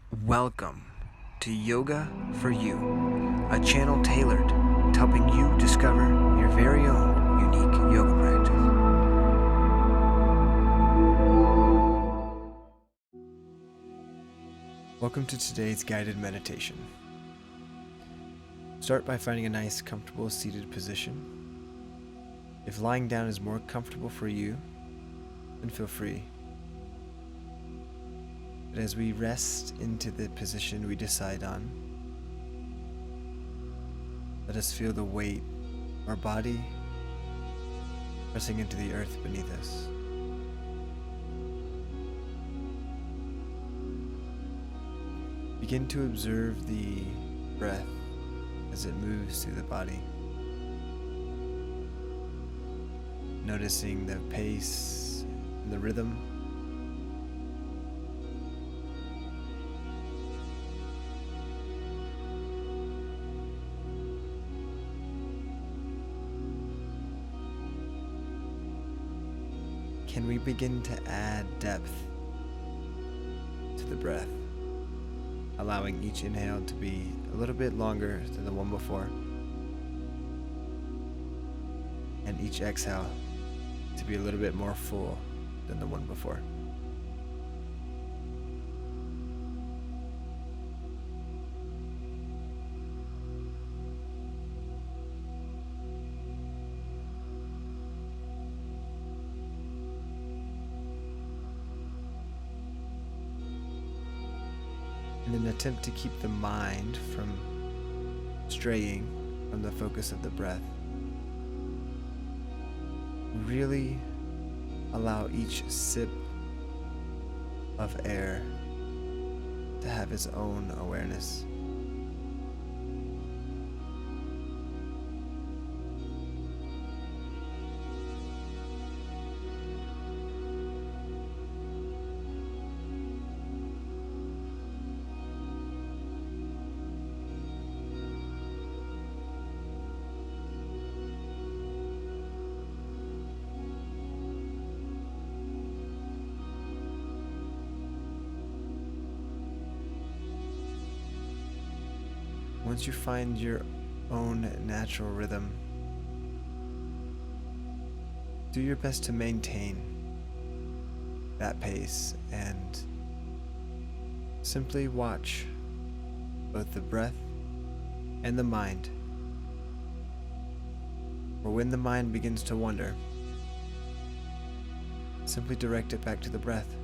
Welcome to Yoga for You, a channel tailored to helping you discover your very own unique yoga practice. Welcome to today's guided meditation. Start by finding a nice, comfortable seated position. If lying down is more comfortable for you, then feel free. But as we rest into the position we decide on, let us feel the weight of our body pressing into the earth beneath us. Begin to observe the breath as it moves through the body, noticing the pace and the rhythm. Can we begin to add depth to the breath, allowing each inhale to be a little bit longer than the one before, and each exhale to be a little bit more full than the one before. In an attempt to keep the mind from straying from the focus of the breath, really allow each sip of air to have its own awareness. Once you find your own natural rhythm, do your best to maintain that pace and simply watch both the breath and the mind. Or when the mind begins to wander, simply direct it back to the breath.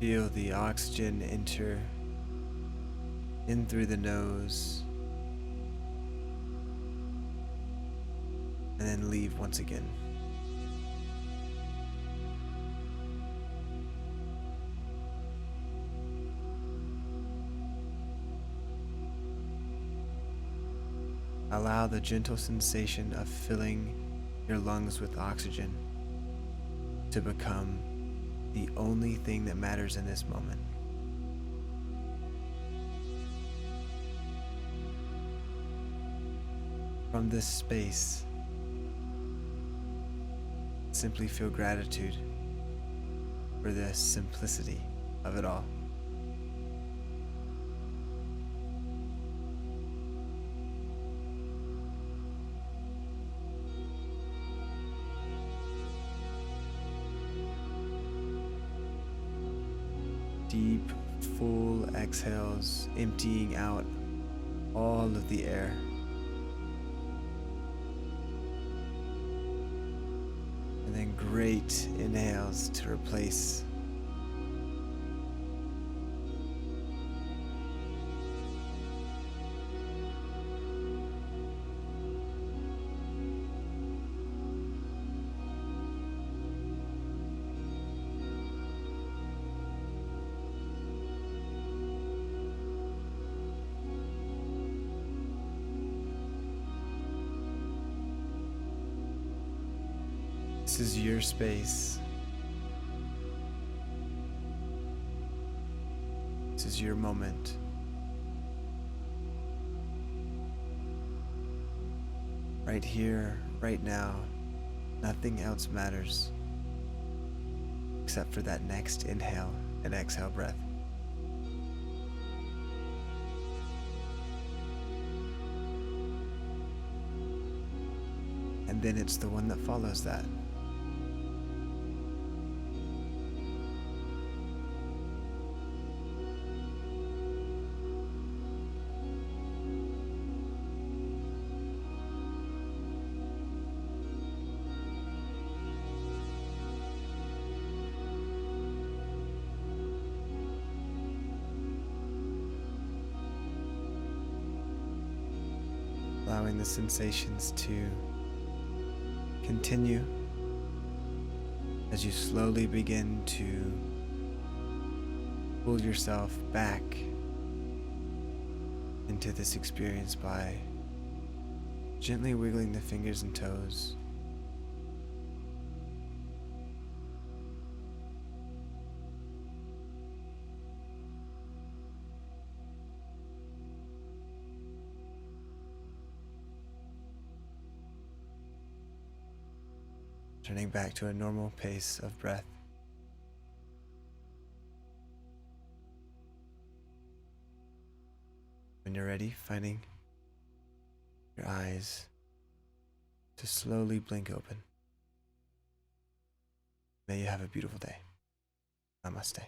Feel the oxygen enter in through the nose and then leave once again. Allow the gentle sensation of filling your lungs with oxygen to become the only thing that matters in this moment. From this space, simply feel gratitude for the simplicity of it all. Deep, full exhales, emptying out all of the air. And then great inhales to replace. This is your space. This is your moment. Right here, right now, Nothing else matters except for that next inhale and exhale breath. And then it's the one that follows that. Allowing the sensations to continue as you slowly begin to pull yourself back into this experience by gently wiggling the fingers and toes. Turning back to a normal pace of breath. When you're ready, finding your eyes to slowly blink open. May you have a beautiful day. Namaste.